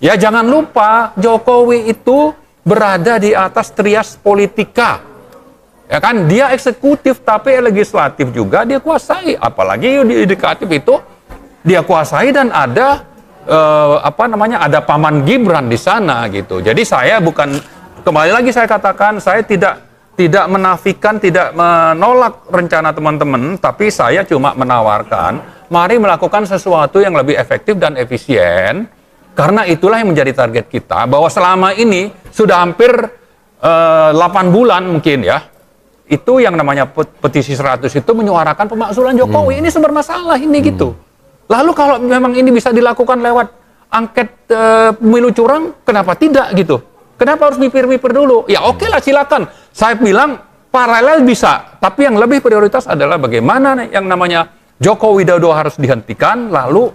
Ya jangan lupa Jokowi itu berada di atas trias politika. Ya kan, dia eksekutif tapi legislatif juga dia kuasai. Apalagi di yudikatif itu dia kuasai dan ada ada paman Gibran di sana gitu. Jadi saya bukan, kembali lagi saya katakan, saya tidak menafikan, tidak menolak rencana teman-teman, tapi saya cuma menawarkan, mari melakukan sesuatu yang lebih efektif dan efisien, karena itulah yang menjadi target kita, bahwa selama ini sudah hampir 8 bulan mungkin ya, itu yang namanya petisi 100 itu menyuarakan pemakzulan Jokowi. Ini sumber masalah ini gitu. Lalu kalau memang ini bisa dilakukan lewat angket pemilu curang, kenapa tidak gitu? Kenapa harus mipir-mipir dulu? Ya oke lah silakan. Saya bilang paralel bisa, tapi yang lebih prioritas adalah bagaimana yang namanya Joko Widodo harus dihentikan, lalu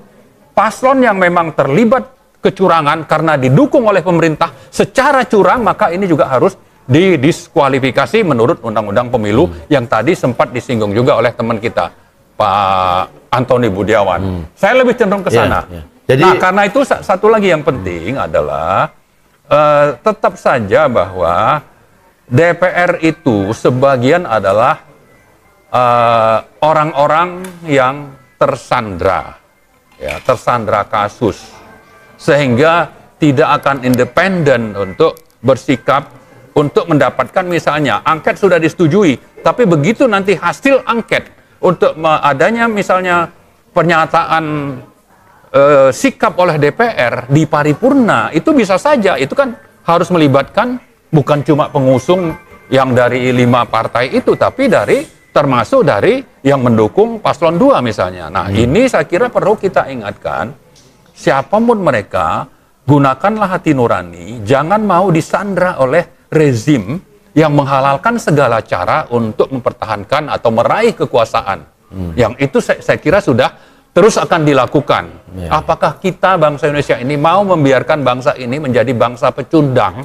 paslon yang memang terlibat kecurangan karena didukung oleh pemerintah secara curang, maka ini juga harus didiskualifikasi menurut Undang-Undang Pemilu yang tadi sempat disinggung juga oleh teman kita, Pak Antoni Budiawan. Saya lebih cenderung ke sana. Jadi, nah, karena itu satu lagi yang penting adalah tetap saja bahwa DPR itu sebagian adalah orang-orang yang tersandra, ya, tersandra kasus, sehingga tidak akan independen untuk bersikap untuk mendapatkan misalnya angket sudah disetujui, tapi begitu nanti hasil angket untuk adanya misalnya pernyataan sikap oleh DPR di paripurna, itu bisa saja, itu kan harus melibatkan bukan cuma pengusung yang dari 5 partai itu, tapi termasuk dari yang mendukung paslon 2 misalnya. Nah, ini saya kira perlu kita ingatkan, siapapun mereka, gunakanlah hati nurani, jangan mau disandra oleh rezim yang menghalalkan segala cara untuk mempertahankan atau meraih kekuasaan. Yang itu saya kira sudah terus akan dilakukan. Apakah kita bangsa Indonesia ini mau membiarkan bangsa ini menjadi bangsa pecundang,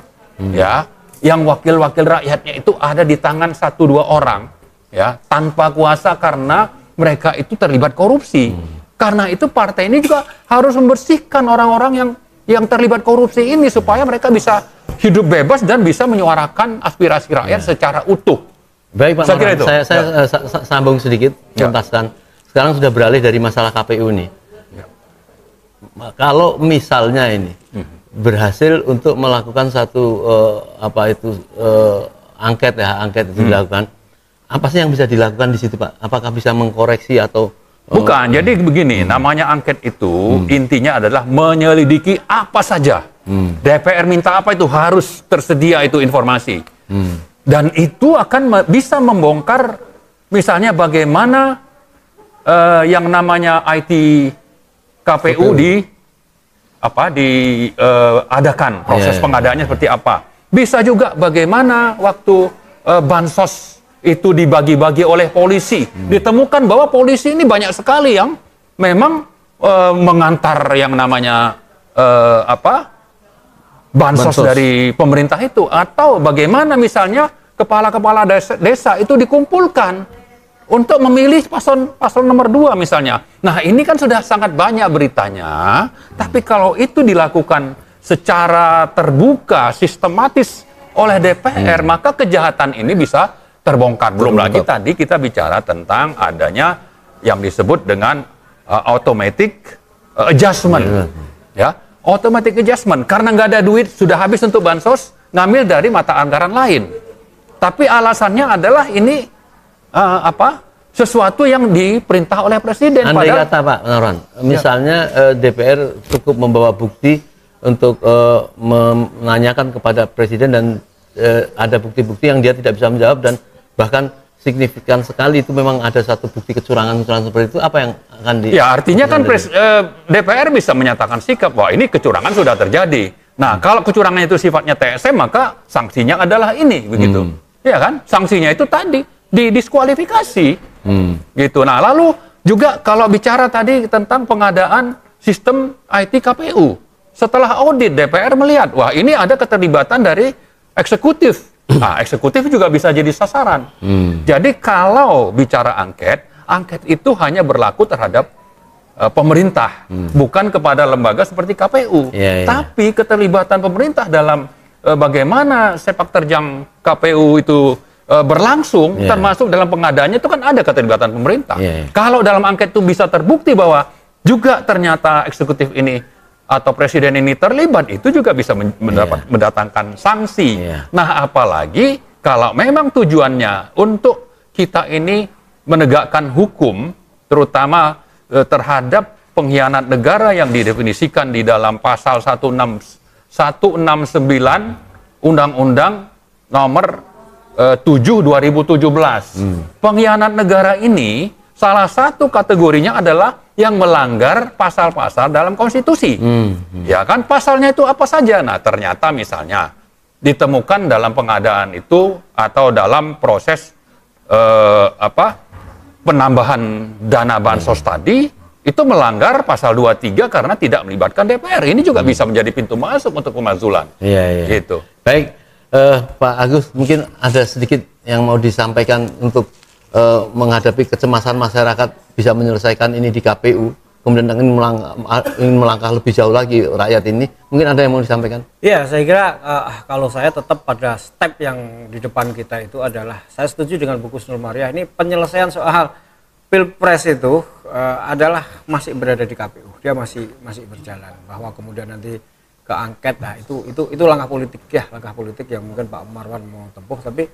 ya, yang wakil-wakil rakyatnya itu ada di tangan 1-2 orang, ya, tanpa kuasa karena mereka itu terlibat korupsi. Karena itu partai ini juga harus membersihkan orang-orang yang terlibat korupsi ini supaya mereka bisa hidup bebas dan bisa menyuarakan aspirasi rakyat secara utuh. Baik Pak Marwan, saya sambung sedikit, tuntaskan. Sekarang sudah beralih dari masalah KPU nih. kalau misalnya ini berhasil untuk melakukan satu angket itu dilakukan, apa sih yang bisa dilakukan di situ, Pak? Apakah bisa mengkoreksi atau bukan? Jadi begini, namanya angket itu intinya adalah menyelidiki apa saja. DPR minta apa itu harus tersedia itu informasi. Dan itu akan bisa membongkar misalnya bagaimana yang namanya IT KPU diadakan, proses pengadaannya seperti apa. Bisa juga bagaimana waktu bansos itu dibagi-bagi oleh polisi. Ditemukan bahwa polisi ini banyak sekali yang memang mengantar yang namanya bansos dari pemerintah itu. Atau bagaimana misalnya kepala-kepala desa itu dikumpulkan untuk memilih paslon nomor 2 misalnya. Nah, ini kan sudah sangat banyak beritanya, tapi kalau itu dilakukan secara terbuka, sistematis oleh DPR, maka kejahatan ini bisa terbongkar. Belum lagi tadi kita bicara tentang adanya yang disebut dengan automatic adjustment. Ya, automatic adjustment. Karena nggak ada duit, sudah habis untuk bansos, ngambil dari mata anggaran lain. Tapi alasannya adalah ini sesuatu yang diperintah oleh presiden. Andai kata Pak Narwan, misalnya DPR cukup membawa bukti untuk menanyakan kepada presiden dan ada bukti-bukti yang dia tidak bisa menjawab dan bahkan signifikan sekali itu memang ada satu bukti kecurangan seperti itu, apa yang akan Ya, artinya kan DPR bisa menyatakan sikap bahwa ini kecurangan sudah terjadi. Nah, kalau kecurangannya itu sifatnya TSM, maka sanksinya adalah ini, begitu. Ya kan? Sanksinya itu tadi didiskualifikasi. Gitu. Nah, lalu juga kalau bicara tadi tentang pengadaan sistem IT KPU, setelah audit DPR melihat, wah ini ada keterlibatan dari eksekutif. Nah, eksekutif juga bisa jadi sasaran. Jadi kalau bicara angket itu hanya berlaku terhadap pemerintah, bukan kepada lembaga seperti KPU. Tapi keterlibatan pemerintah dalam bagaimana sepak terjang KPU itu berlangsung, termasuk dalam pengadaannya itu kan ada keterlibatan pemerintah. Kalau dalam angket itu bisa terbukti bahwa juga ternyata eksekutif ini atau presiden ini terlibat, itu juga bisa mendatangkan sanksi. Nah, apalagi kalau memang tujuannya untuk kita ini menegakkan hukum, terutama terhadap pengkhianat negara yang didefinisikan di dalam pasal 169 Undang-Undang Nomor 7/2017. Pengkhianat negara ini salah satu kategorinya adalah yang melanggar pasal-pasal dalam konstitusi. Ya kan, pasalnya itu apa saja? Nah, ternyata misalnya ditemukan dalam pengadaan itu atau dalam proses penambahan dana bansos tadi itu melanggar pasal 23 karena tidak melibatkan DPR. Ini juga bisa menjadi pintu masuk untuk pemakzulan. Gitu. Baik, Pak Agus, mungkin ada sedikit yang mau disampaikan untuk menghadapi kecemasan masyarakat bisa menyelesaikan ini di KPU, kemudian ingin melangkah lebih jauh lagi rakyat ini. Mungkin ada yang mau disampaikan? Ya, saya kira kalau saya tetap pada step yang di depan kita itu adalah, saya setuju dengan Bu Kusnul Maria, ini penyelesaian soal Pilpres itu adalah masih berada di KPU, dia masih berjalan. Bahwa kemudian nanti ke angket, nah itu langkah politik yang mungkin Pak Marwan mau tempuh, tapi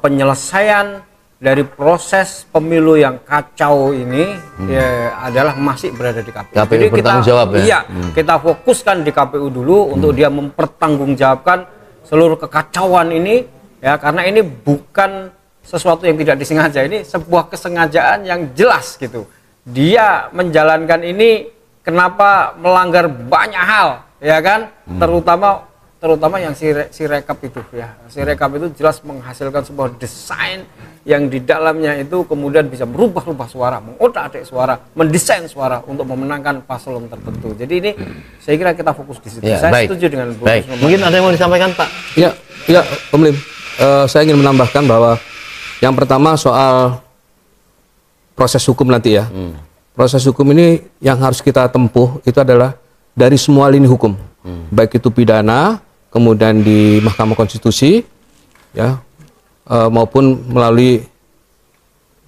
penyelesaian dari proses pemilu yang kacau ini adalah masih berada di KPU. Jadi bertanggung jawab ya? Iya, kita fokuskan di KPU dulu untuk dia mempertanggungjawabkan seluruh kekacauan ini, ya, karena ini bukan sesuatu yang tidak disengaja, ini sebuah kesengajaan yang jelas gitu. Dia menjalankan ini kenapa melanggar banyak hal, ya kan? Terutama yang si rekap itu, ya. Si rekap itu jelas menghasilkan sebuah desain yang di dalamnya itu kemudian bisa merubah-rubah suara, mengotak-atik suara, mendesain suara untuk memenangkan paslon tertentu. Jadi ini saya kira kita fokus di situ. Saya setuju dengan Bu. Mungkin ada yang mau disampaikan, Pak? Ya, Om Lim. Saya ingin menambahkan bahwa yang pertama soal proses hukum nanti ya. Proses hukum ini yang harus kita tempuh itu adalah dari semua lini hukum. Baik itu pidana, kemudian di Mahkamah Konstitusi, ya, maupun melalui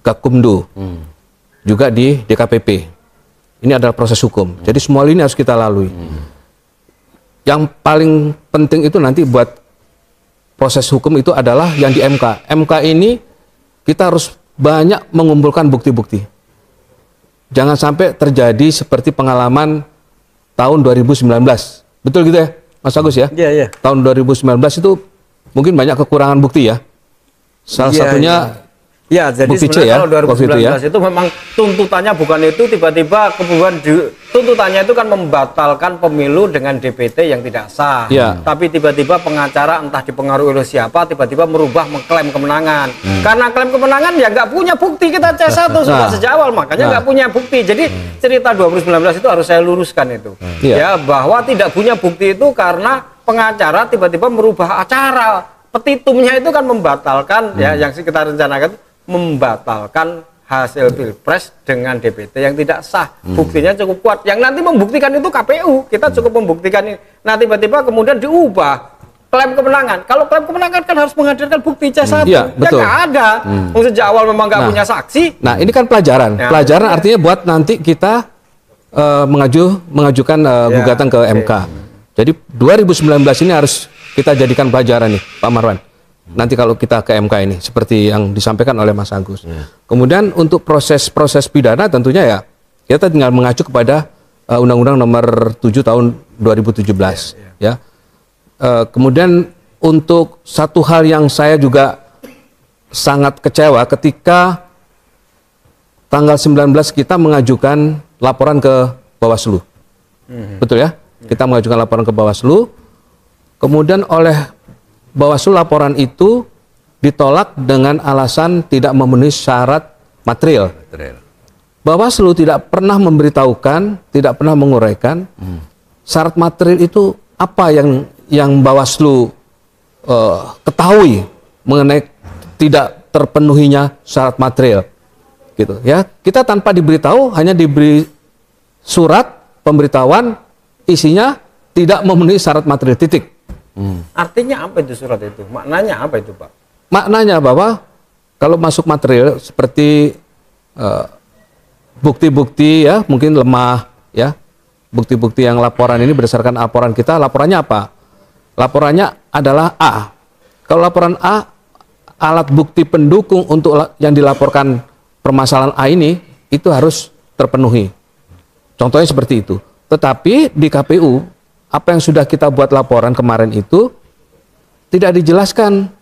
Gakumdu, juga di DKPP. Ini adalah proses hukum. Jadi semua ini harus kita lalui. Yang paling penting itu nanti buat proses hukum itu adalah yang di MK. MK ini kita harus banyak mengumpulkan bukti-bukti. Jangan sampai terjadi seperti pengalaman tahun 2019. Betul gitu ya, Mas Agus ya? Iya, iya. Tahun 2019 itu mungkin banyak kekurangan bukti ya. Salah Iya, satunya ya, jadi bukti C sebenarnya ya, kalau 2019 ya. itu memang tuntutannya bukan itu, tiba-tiba kemudian tuntutannya itu kan membatalkan pemilu dengan DPT yang tidak sah. Ya. Tapi tiba-tiba pengacara entah dipengaruhi oleh siapa, tiba-tiba merubah mengklaim kemenangan. Karena klaim kemenangan ya nggak punya bukti, kita C1 sudah sejak awal, makanya nggak punya bukti. Jadi cerita 2019 itu harus saya luruskan itu. Ya, bahwa tidak punya bukti itu karena pengacara tiba-tiba merubah acara. Petitumnya itu kan membatalkan ya yang kita rencanakan membatalkan hasil pilpres dengan DPT yang tidak sah. Buktinya cukup kuat. Yang nanti membuktikan itu KPU. Kita cukup membuktikan ini. Nah tiba-tiba kemudian diubah klaim kemenangan. Kalau klaim kemenangan kan harus menghadirkan bukti C1. Iya, betul. Ya nggak ada. Sejak awal memang nggak punya saksi. Nah ini kan pelajaran. Ya, Pelajaran ya. artinya buat nanti kita mengajukan gugatan ke MK. Jadi 2019 ini harus kita jadikan pelajaran nih, Pak Marwan. Nanti kalau kita ke MK ini, seperti yang disampaikan oleh Mas Agus. Kemudian untuk proses pidana tentunya ya, kita tinggal mengacu kepada Undang-Undang Nomor 7 Tahun 2017. Ya. Kemudian untuk satu hal yang saya juga sangat kecewa ketika tanggal 19 kita mengajukan laporan ke Bawaslu. Betul ya? Kita mengajukan laporan ke Bawaslu. Kemudian oleh Bawaslu laporan itu ditolak dengan alasan tidak memenuhi syarat material. Bawaslu tidak pernah memberitahukan, tidak pernah menguraikan syarat material itu apa yang Bawaslu ketahui mengenai tidak terpenuhinya syarat material. Gitu ya. Kita tanpa diberitahu, hanya diberi surat pemberitahuan isinya tidak memenuhi syarat material, titik. Artinya apa itu surat itu? Maknanya apa itu, Pak? Maknanya bahwa kalau masuk material seperti bukti-bukti ya mungkin lemah ya, bukti-bukti yang laporan ini berdasarkan laporan kita, laporannya apa? Laporannya adalah A. Kalau laporan A, alat bukti pendukung untuk yang dilaporkan permasalahan A ini itu harus terpenuhi. Contohnya seperti itu. Tetapi di KPU apa yang sudah kita buat laporan kemarin itu tidak dijelaskan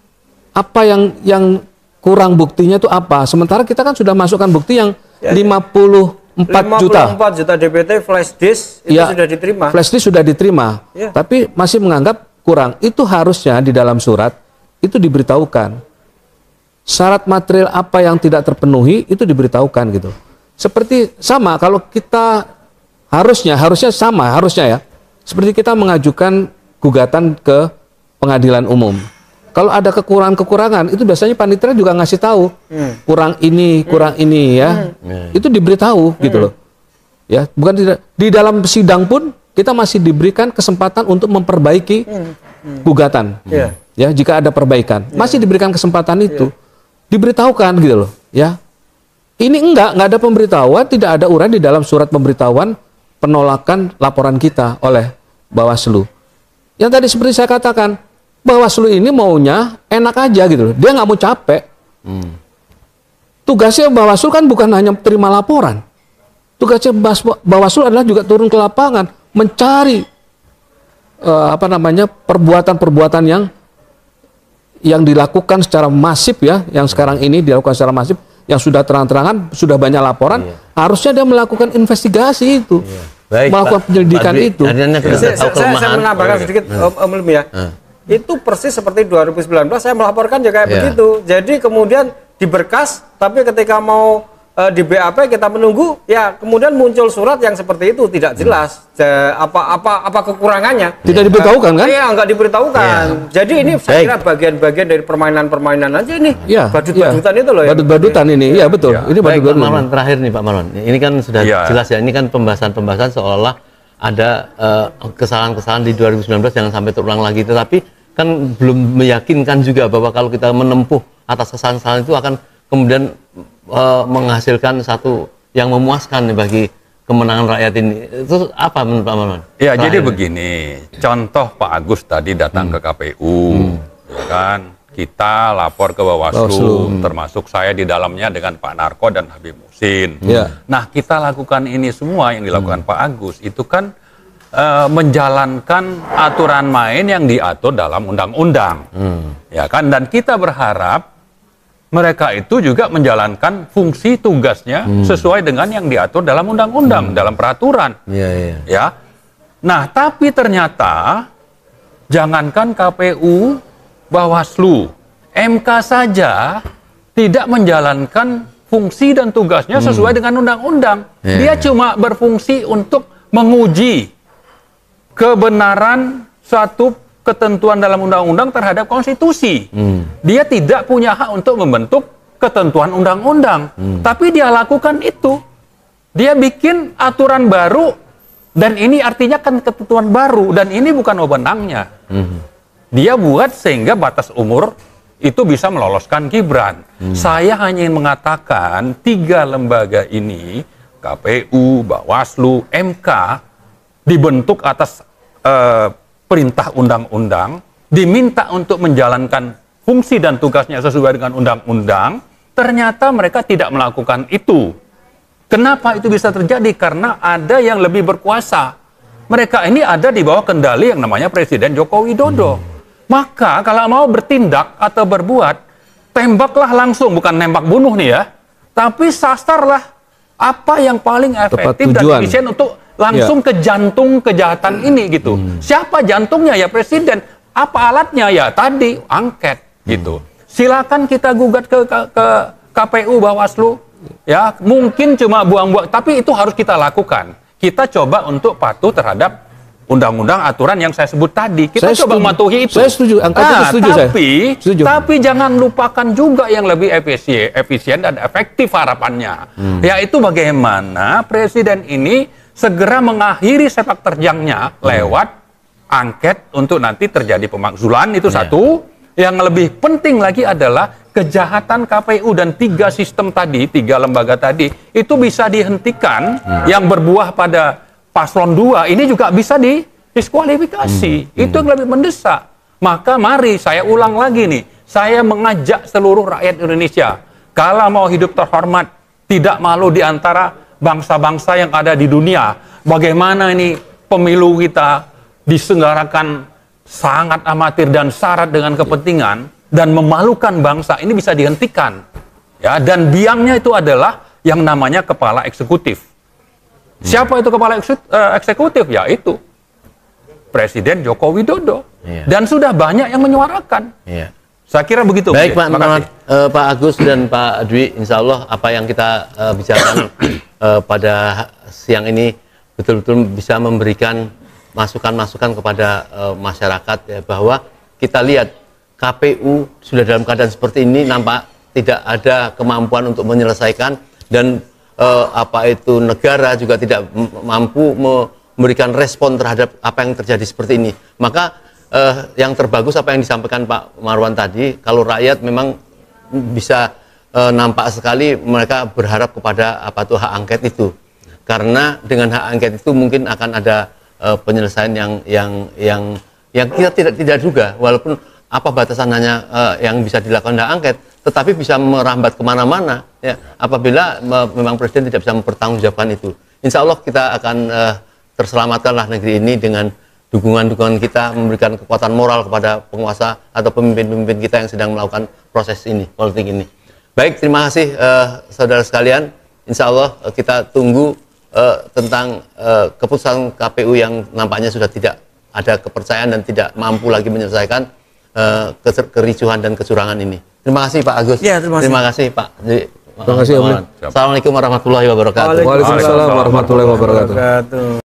apa yang kurang buktinya itu apa. Sementara kita kan sudah masukkan bukti yang 54 juta. 54 juta DPT flash disk itu ya, sudah diterima. Flash disk sudah diterima. Ya. Tapi masih menganggap kurang. Itu harusnya di dalam surat itu diberitahukan. Syarat material apa yang tidak terpenuhi itu diberitahukan gitu. Seperti sama kalau kita harusnya sama ya. Seperti kita mengajukan gugatan ke pengadilan umum. Kalau ada kekurangan-kekurangan, itu biasanya panitia juga ngasih tahu. Kurang ini ya. Itu diberitahu gitu loh. Ya, bukan tidak. Di dalam sidang pun kita masih diberikan kesempatan untuk memperbaiki gugatan. Ya, jika ada perbaikan, masih diberikan kesempatan itu. Diberitahukan gitu loh, ya. Ini enggak ada pemberitahuan, tidak ada uraian di dalam surat pemberitahuan penolakan laporan kita oleh Bawaslu. Yang tadi seperti saya katakan, Bawaslu ini maunya enak aja gitu loh. Dia nggak mau capek. Tugasnya Bawaslu kan bukan hanya terima laporan. Tugasnya Bawaslu adalah juga turun ke lapangan, mencari perbuatan-perbuatan yang dilakukan secara masif ya, yang sekarang ini dilakukan secara masif, yang sudah terang-terangan, sudah banyak laporan, harusnya dia melakukan investigasi itu. Baik, melakukan penyelidikan itu. Saya menambahkan sedikit Om Ilmi ya. Itu persis seperti 2019 saya melaporkan juga kayak begitu. Jadi kemudian diberkas, tapi ketika mau di BAP kita menunggu, ya kemudian muncul surat yang seperti itu tidak jelas apa kekurangannya. Tidak diberitahukan kan? Iya, nggak diberitahukan. Jadi ini saya kira bagian-bagian dari permainan-permainan aja ini. Badut-badutan itu loh. Badut-badutan ini, iya betul. Ini Baik, badut-badutan. Pak Marwan, terakhir nih Pak Marwan. Ini kan sudah jelas ya. Ini kan pembahasan seolah-olah ada kesalahan-kesalahan di 2019 jangan sampai terulang lagi. Tetapi kan belum meyakinkan juga bahwa kalau kita menempuh atas kesalahan-kesalahan itu akan kemudian menghasilkan satu yang memuaskan bagi kemenangan rakyat ini. Itu apa menurut Pak Marwan? Ya, jadi begini, contoh Pak Agus tadi datang ke KPU, ya kan, kita lapor ke Bawaslu, termasuk saya di dalamnya dengan Pak Narko dan Habib Muhsin. Nah, kita lakukan ini semua yang dilakukan Pak Agus, itu kan menjalankan aturan main yang diatur dalam undang-undang, ya kan, dan kita berharap mereka itu juga menjalankan fungsi tugasnya sesuai dengan yang diatur dalam undang-undang, dalam peraturan. Ya. Nah, tapi ternyata jangankan KPU, Bawaslu, MK saja tidak menjalankan fungsi dan tugasnya sesuai dengan undang-undang. Dia cuma berfungsi untuk menguji kebenaran suatu ketentuan dalam undang-undang terhadap konstitusi. Dia tidak punya hak untuk membentuk ketentuan undang-undang. Tapi dia lakukan itu. Dia bikin aturan baru, dan ini artinya kan ketentuan baru, dan ini bukan wewenangnya. Dia buat sehingga batas umur itu bisa meloloskan Gibran. Saya hanya ingin mengatakan 3 lembaga ini, KPU, Bawaslu, MK, dibentuk atas perintah undang-undang, diminta untuk menjalankan fungsi dan tugasnya sesuai dengan undang-undang, ternyata mereka tidak melakukan itu. Kenapa itu bisa terjadi? Karena ada yang lebih berkuasa. Mereka ini ada di bawah kendali yang namanya Presiden Joko Widodo. Maka kalau mau bertindak atau berbuat, tembaklah langsung, bukan nembak bunuh nih ya, tapi sasarlah apa yang paling efektif dan efisien untuk langsung ke jantung kejahatan ini gitu. Siapa jantungnya? Ya Presiden. Apa alatnya? Ya tadi angket gitu. Silakan kita gugat ke KPU, Bawaslu. Ya mungkin cuma buang-buang, tapi itu harus kita lakukan. Kita coba untuk patuh terhadap undang-undang aturan yang saya sebut tadi. Kita coba mematuhi itu. Saya setuju. Tapi jangan lupakan juga yang lebih efisien dan efektif harapannya. Yaitu bagaimana Presiden ini segera mengakhiri sepak terjangnya lewat angket untuk nanti terjadi pemakzulan, itu satu. Yang lebih penting lagi adalah kejahatan KPU dan 3 sistem tadi, 3 lembaga tadi, itu bisa dihentikan. Yang berbuah pada paslon 2 ini juga bisa didiskualifikasi. Itu yang lebih mendesak. Maka mari saya ulang lagi nih, saya mengajak seluruh rakyat Indonesia, kalau mau hidup terhormat, tidak malu di antara bangsa-bangsa yang ada di dunia. Bagaimana ini pemilu kita diselenggarakan sangat amatir dan syarat dengan kepentingan dan memalukan bangsa, ini bisa dihentikan. Ya, dan biangnya itu adalah yang namanya kepala eksekutif. Siapa itu kepala eksekutif? Ya itu Presiden Joko Widodo. Dan sudah banyak yang menyuarakan. Saya kira begitu. Baik Pak Agus dan Pak Dwi, insya Allah apa yang kita bicarakan pada siang ini betul-betul bisa memberikan masukan-masukan kepada masyarakat, ya, bahwa kita lihat KPU sudah dalam keadaan seperti ini, nampak tidak ada kemampuan untuk menyelesaikan, dan apa itu negara juga tidak mampu memberikan respon terhadap apa yang terjadi seperti ini. Maka yang terbagus apa yang disampaikan Pak Marwan tadi, kalau rakyat memang bisa nampak sekali mereka berharap kepada apa tuh hak angket itu, karena dengan hak angket itu mungkin akan ada penyelesaian yang kita tidak duga, walaupun apa batasan hanya yang bisa dilakukan hak angket, tetapi bisa merambat kemana-mana ya, apabila memang Presiden tidak bisa mempertanggungjawabkan itu. Insya Allah kita akan terselamatkanlah negeri ini dengan dukungan-dukungan kita, memberikan kekuatan moral kepada penguasa atau pemimpin-pemimpin kita yang sedang melakukan proses ini, politik ini. Baik, terima kasih saudara sekalian. Insya Allah kita tunggu tentang keputusan KPU yang nampaknya sudah tidak ada kepercayaan dan tidak mampu lagi menyelesaikan kericuhan dan kecurangan ini. Terima kasih Pak Agus. Ya, terima kasih Pak. Terima kasih. Assalamualaikum warahmatullahi wabarakatuh. Waalaikumsalam warahmatullahi wabarakatuh.